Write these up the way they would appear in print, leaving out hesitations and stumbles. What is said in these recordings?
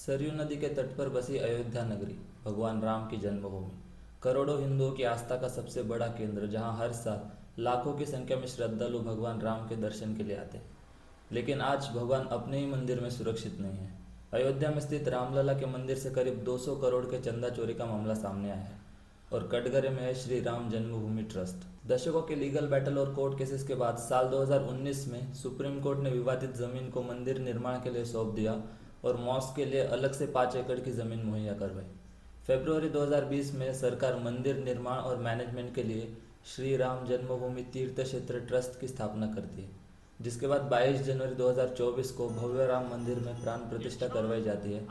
सरयू नदी के तट पर बसी अयोध्या नगरी भगवान राम की जन्मभूमि, करोड़ों हिंदुओं की आस्था का सबसे बड़ा केंद्र, जहां हर साल लाखों की संख्या में श्रद्धालु भगवान राम के दर्शन के लिए आते हैं। लेकिन आज भगवान अपने ही मंदिर में सुरक्षित नहीं है। अयोध्या में स्थित रामलला के मंदिर से करीब 200 करोड़ के चंदा चोरी का मामला सामने आया है और कटघरे में है श्री राम जन्मभूमि ट्रस्ट। दशकों के लीगल बैटल और कोर्ट केसेस के बाद साल 2019 में सुप्रीम कोर्ट ने विवादित जमीन को मंदिर निर्माण के लिए सौंप दिया और मॉस्क के लिए अलग से 5 एकड़ की जमीन मुहैया करवाई। फरवरी 2020 में सरकार मंदिर निर्माण और मैनेजमेंट के लिए श्री राम जन्मभूमि तीर्थ क्षेत्र ट्रस्ट की स्थापना करती है, जिसके बाद 22 जनवरी 2024 को भव्य राम मंदिर में प्राण प्रतिष्ठा करवाई जाती है,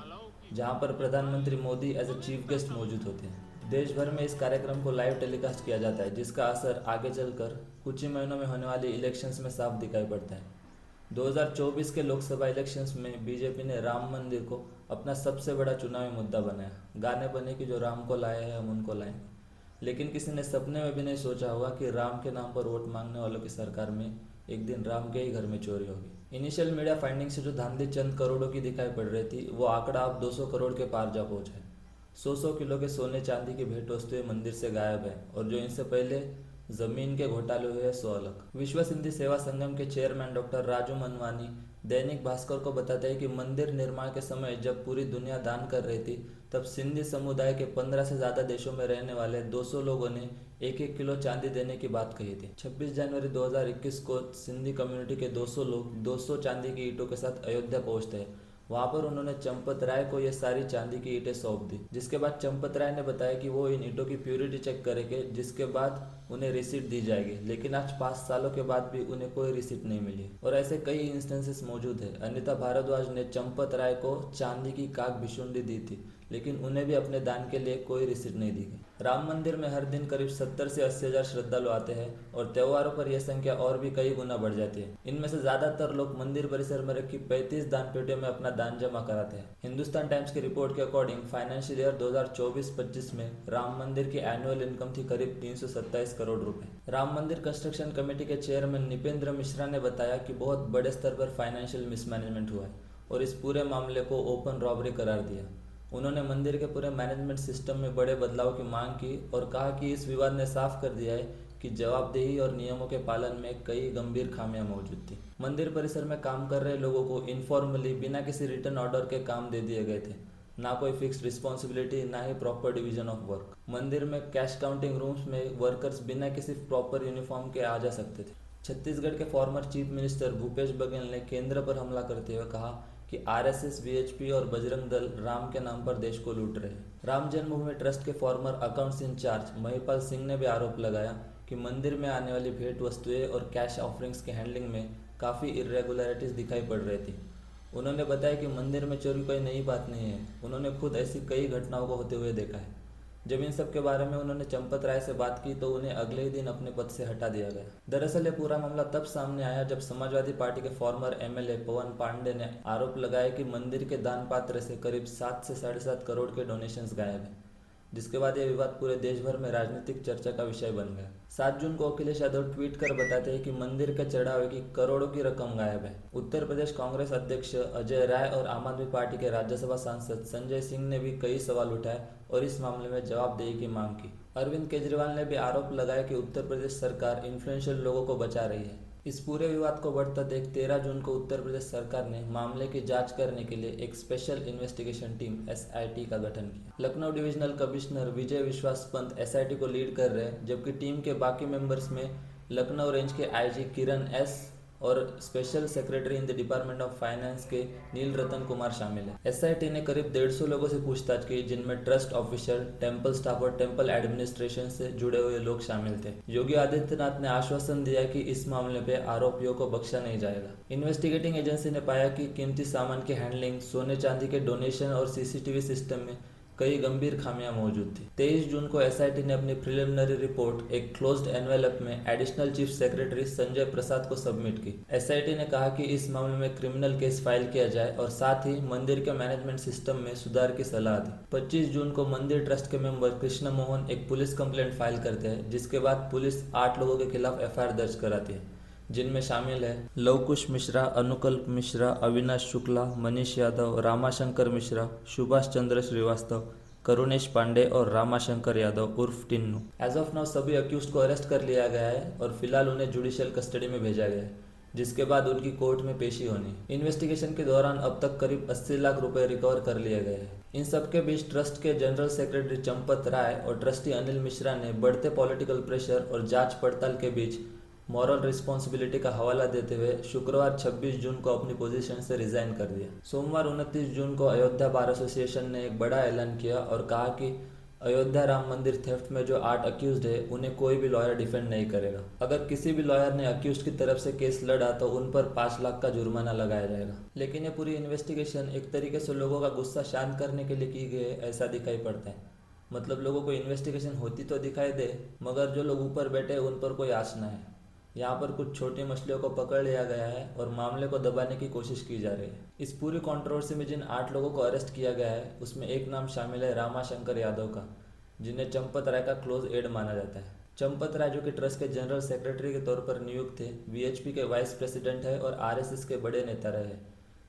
जहां पर प्रधानमंत्री Modi as a chief guest मौजूद होते हैं। देश भर में इस कार्यक्रम को लाइव टेलीकास्ट किया जाता है, जिसका असर आगे चलकर कुछ ही महीनों में होने वाली इलेक्शंस में साफ दिखाई पड़ता है। 2024 के लोकसभा इलेक्शंस में बीजेपी ने राम मंदिर को अपना सबसे बड़ा चुनावी मुद्दा बनाया। गाने बने कि जो राम को लाए हैं हम उनको लाएंगे, लेकिन किसी ने सपने में भी नहीं सोचा होगा कि राम के नाम पर वोट मांगने वालों की सरकार में एक दिन राम के ही घर में चोरी होगी। इनिशियल मीडिया फाइंडिंग से जो धांधली चंद करोड़ों की दिखाई पड़ रही थी, वो आंकड़ा अब 200 करोड़ के पार जा पहुंचा है। 100 किलो के सोने चांदी की भेंट वस्तुएं मंदिर से गायब है और जो इनसे पहले जमीन के घोटाले हुए 100 अलग। विश्व सिंधी सेवा संगम के चेयरमैन डॉक्टर राजू मनवानी दैनिक भास्कर को बताते हैं कि मंदिर निर्माण के समय जब पूरी दुनिया दान कर रही थी, तब सिंधी समुदाय के 15 से ज्यादा देशों में रहने वाले 200 लोगों ने 1-1 किलो चांदी देने की बात कही थी। 26 जनवरी 2021 को सिंधी कम्युनिटी के 200 लोग 200 चांदी की ईंटों के साथ अयोध्या पहुंचते हैं। वहां पर उन्होंने चंपत राय को ये सारी चांदी की ईंटें सौंप दी, जिसके बाद चंपत राय ने बताया कि वो इन ईंटों की प्योरिटी चेक करेंगे, जिसके बाद उन्हें रिसीट दी जाएगी। लेकिन आज 5 सालों के बाद भी उन्हें कोई रिसीट नहीं मिली और ऐसे कई इंस्टेंसेस मौजूद है। अनिता भारद्वाज ने चंपत राय को चांदी की काक भिशुंडी दी थी, लेकिन उन्हें भी अपने दान के लिए कोई रिसीट नहीं दी गई। राम मंदिर में हर दिन करीब 70 से 80 हजार श्रद्धालु आते हैं और त्योहारों पर यह संख्या और भी कई गुना बढ़ जाती है। इनमें से ज्यादातर लोग मंदिर परिसर में रखी 35 दान पेटियों में अपना दान जमा कराते हैं। हिंदुस्तान टाइम्स की रिपोर्ट के अकॉर्डिंग फाइनेंशियल ईयर 2024-25 में राम मंदिर की एनुअल इनकम थी करीब 327 करोड़ रुपए। राम मंदिर कंस्ट्रक्शन कमेटी के चेयरमैन निपेंद्र मिश्रा ने बताया कि बहुत बड़े स्तर पर फाइनेंशियल मिसमैनेजमेंट हुआ है और इस पूरे मामले को ओपन रॉबरी करार दिया। उन्होंने मंदिर के पूरे मैनेजमेंट सिस्टम में बड़े बदलाव की मांग की और कहा कि इस विवाद ने साफ कर दिया है कि जवाबदेही और नियमों के पालन में कई गंभीर खामियां मौजूद थी। मंदिर परिसर में काम कर रहे लोगों को इनफॉर्मली बिना किसी रिटर्न ऑर्डर के काम दे दिए गए थे। ना कोई फिक्स्ड रिस्पॉन्सिबिलिटी, ना ही प्रॉपर डिवीजन ऑफ वर्क। मंदिर में कैश काउंटिंग रूम्स में वर्कर्स बिना किसी प्रॉपर यूनिफॉर्म के आ जा सकते थे। छत्तीसगढ़ के former chief minister Bhupesh Baghel ने केंद्र पर हमला करते हुए कहा कि आरएसएस, वीएचपी और बजरंग दल राम के नाम पर देश को लूट रहे हैं। राम जन्मभूमि ट्रस्ट के former accounts in-charge Mahipal Singh ने भी आरोप लगाया कि मंदिर में आने वाली भेंट वस्तुएं और कैश ऑफरिंग्स के हैंडलिंग में काफ़ी इरेगुलरिटीज दिखाई पड़ रही थी। उन्होंने बताया कि मंदिर में चोरी कोई नई बात नहीं है, उन्होंने खुद ऐसी कई घटनाओं को होते हुए देखा है। जब इन सब के बारे में उन्होंने चंपत राय से बात की तो उन्हें अगले ही दिन अपने पद से हटा दिया गया। दरअसल ये पूरा मामला तब सामने आया जब समाजवादी पार्टी के फॉर्मर एमएलए पवन पांडे ने आरोप लगाया कि मंदिर के दान पात्र से करीब 7 से 7.5 करोड़ के डोनेशंस गायब हैं, जिसके बाद यह विवाद पूरे देश भर में राजनीतिक चर्चा का विषय बन गया। 7 जून को अखिलेश यादव ट्वीट कर बताते हैं कि मंदिर के चढ़ावे की करोड़ों की रकम गायब है। उत्तर प्रदेश कांग्रेस अध्यक्ष अजय राय और आम आदमी पार्टी के राज्यसभा सांसद संजय सिंह ने भी कई सवाल उठाए और इस मामले में जवाबदेही की मांग की। अरविंद केजरीवाल ने भी आरोप लगाया कि उत्तर प्रदेश सरकार इन्फ्लुएंशियल लोगों को बचा रही है। इस पूरे विवाद को बढ़ता देख 13 जून को उत्तर प्रदेश सरकार ने मामले की जांच करने के लिए एक स्पेशल इन्वेस्टिगेशन टीम एसआईटी का गठन किया। लखनऊ डिविजनल कमिश्नर विजय विश्वास पंत एसआईटी को लीड कर रहे हैं, जबकि टीम के बाकी मेंबर्स में लखनऊ रेंज के आईजी किरण एस और special secretary in the department of finance के नील रतन कुमार शामिल है। एसआईटी ने करीब 150 लोगों से पूछताछ की, जिनमें ट्रस्ट ऑफिसर, टेम्पल स्टाफ और टेम्पल एडमिनिस्ट्रेशन से जुड़े हुए लोग शामिल थे। योगी आदित्यनाथ ने आश्वासन दिया कि इस मामले पे आरोपियों को बख्शा नहीं जाएगा। इन्वेस्टिगेटिंग एजेंसी ने पाया कि कीमती सामान की हैंडलिंग, सोने चांदी के डोनेशन और सीसीटीवी सिस्टम में कई गंभीर खामियां मौजूद थी। 23 जून को एसआईटी ने अपनी प्रिलिमिनरी रिपोर्ट एक क्लोज्ड एनवेलप में additional chief secretary Sanjay Prasad को सबमिट की। एसआईटी ने कहा कि इस मामले में क्रिमिनल केस फाइल किया जाए और साथ ही मंदिर के मैनेजमेंट सिस्टम में सुधार की सलाह दी। 25 जून को मंदिर ट्रस्ट के मेंबर कृष्ण मोहन एक पुलिस कंप्लेंट फाइल करते हैं, जिसके बाद पुलिस 8 लोगों के खिलाफ एफआईआर दर्ज कराती है, जिनमें शामिल है लवकुश मिश्रा, अनुकल्प मिश्रा, अविनाश शुक्ला, मनीष यादव, रामाशंकर मिश्रा, सुभाष चंद्र श्रीवास्तव, करुणेश पांडे और रामाशंकर यादव उर्फ टिन्नू। एज ऑफ नाउ सभी अक्यूज्ड को अरेस्ट कर लिया गया है और फिलहाल उन्हें जुडिशियल कस्टडी में भेजा गया है, जिसके बाद उनकी कोर्ट में पेशी होनी। इन्वेस्टिगेशन के दौरान अब तक करीब 80 लाख रुपए रिकवर कर लिए गए हैं। इन सबके बीच ट्रस्ट के जनरल सेक्रेटरी चंपत राय और ट्रस्टी अनिल मिश्रा ने बढ़ते पॉलिटिकल प्रेशर और जांच पड़ताल के बीच मॉरल रिस्पॉन्सिबिलिटी का हवाला देते हुए शुक्रवार 26 जून को अपनी पोजीशन से रिजाइन कर दिया। सोमवार 29 जून को अयोध्या बार एसोसिएशन ने एक बड़ा ऐलान किया और कहा कि अयोध्या राम मंदिर थेफ्ट में जो 8 अक्यूज्ड है उन्हें कोई भी लॉयर डिफेंड नहीं करेगा। अगर किसी भी लॉयर ने अक्यूज्ड की तरफ से केस लड़ा तो उन पर 5 लाख का जुर्माना लगाया जाएगा। लेकिन ये पूरी इन्वेस्टिगेशन एक तरीके से लोगों का गुस्सा शांत करने के लिए की गई है, ऐसा दिखाई पड़ता है। मतलब लोगों को इन्वेस्टिगेशन होती तो दिखाई दे, मगर जो लोग ऊपर बैठे उन पर कोई आस ना है। यहाँ पर कुछ छोटी मछलियों को पकड़ लिया गया है और मामले को दबाने की कोशिश की जा रही है। इस पूरी कंट्रोवर्सी में जिन 8 लोगों को अरेस्ट किया गया है उसमें एक नाम शामिल है रामाशंकर यादव का, जिन्हें चंपत राय का क्लोज एड माना जाता है। चंपत राय, जो कि ट्रस्ट के जनरल सेक्रेटरी के तौर पर नियुक्त थे, वीएचपी के वाइस प्रेसिडेंट है और आरएसएस के बड़े नेता रहे।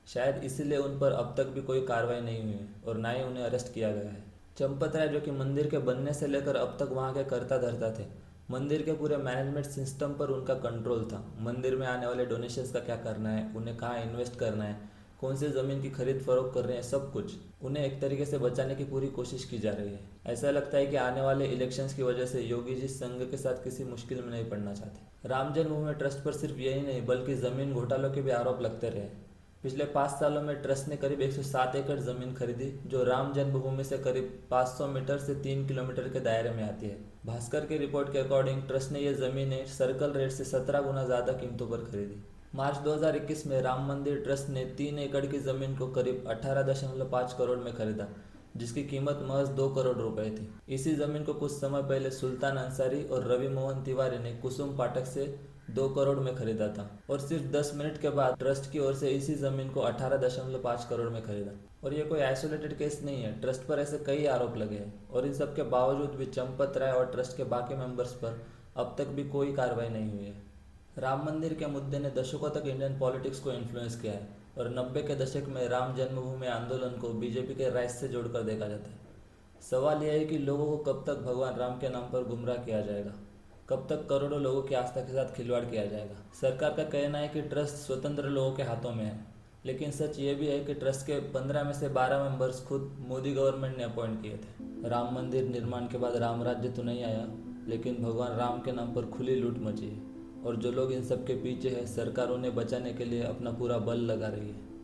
शायद इसीलिए उन पर अब तक भी कोई कार्रवाई नहीं हुई है और ना ही उन्हें अरेस्ट किया गया है। चंपत राय, जो कि मंदिर के बनने से लेकर अब तक वहाँ के कर्ता धर्ता थे, मंदिर के पूरे मैनेजमेंट सिस्टम पर उनका कंट्रोल था। मंदिर में आने वाले डोनेशंस का क्या करना है, उन्हें कहाँ इन्वेस्ट करना है, कौन सी ज़मीन की खरीद फरोख्त कर रहे हैं, सब कुछ उन्हें एक तरीके से बचाने की पूरी कोशिश की जा रही है। ऐसा लगता है कि आने वाले इलेक्शंस की वजह से योगी जी संघ के साथ किसी मुश्किल में नहीं पड़ना चाहते। राम जन्मभूमि ट्रस्ट पर सिर्फ यही नहीं बल्कि ज़मीन घोटालों के भी आरोप लगते रहे। पिछले 5 सालों में ट्रस्ट ने करीब 107 एकड़ ज़मीन खरीदी, जो राम जन्मभूमि से करीब 500 मीटर से 3 किलोमीटर के दायरे में आती है। भास्कर की रिपोर्ट के अकॉर्डिंग ट्रस्ट ने ये ज़मीनें सर्कल रेट से 17 गुना ज़्यादा कीमतों पर खरीदी। मार्च 2021 में राम मंदिर ट्रस्ट ने 3 एकड़ की ज़मीन को करीब 18.5 करोड़ में खरीदा, जिसकी कीमत महज 2 करोड़ रुपए थी। इसी ज़मीन को कुछ समय पहले सुल्तान अंसारी और रवि मोहन तिवारी ने कुसुम पाठक से 2 करोड़ में खरीदा था और सिर्फ 10 मिनट के बाद ट्रस्ट की ओर से इसी ज़मीन को 18.5 करोड़ में खरीदा। और ये कोई आइसोलेटेड केस नहीं है, ट्रस्ट पर ऐसे कई आरोप लगे हैं और इन सब के बावजूद भी चंपत राय और ट्रस्ट के बाकी मेंबर्स पर अब तक भी कोई कार्रवाई नहीं हुई है। राम मंदिर के मुद्दे ने दशकों तक इंडियन पॉलिटिक्स को इन्फ्लुएंस किया है और 90 के दशक में राम जन्मभूमि आंदोलन को बीजेपी के राइज से जोड़कर देखा जाता है। सवाल यह है कि लोगों को कब तक भगवान राम के नाम पर गुमराह किया जाएगा, कब तक करोड़ों लोगों की आस्था के साथ खिलवाड़ किया जाएगा। सरकार का कहना है कि ट्रस्ट स्वतंत्र लोगों के हाथों में है, लेकिन सच ये भी है कि ट्रस्ट के 15 में से 12 मेंबर्स खुद मोदी गवर्नमेंट ने अपॉइंट किए थे। राम मंदिर निर्माण के बाद राम राज्य तो नहीं आया, लेकिन भगवान राम के नाम पर खुली लूट मची है और जो लोग इन सब के पीछे हैं, सरकार उन्हें बचाने के लिए अपना पूरा बल लगा रही है।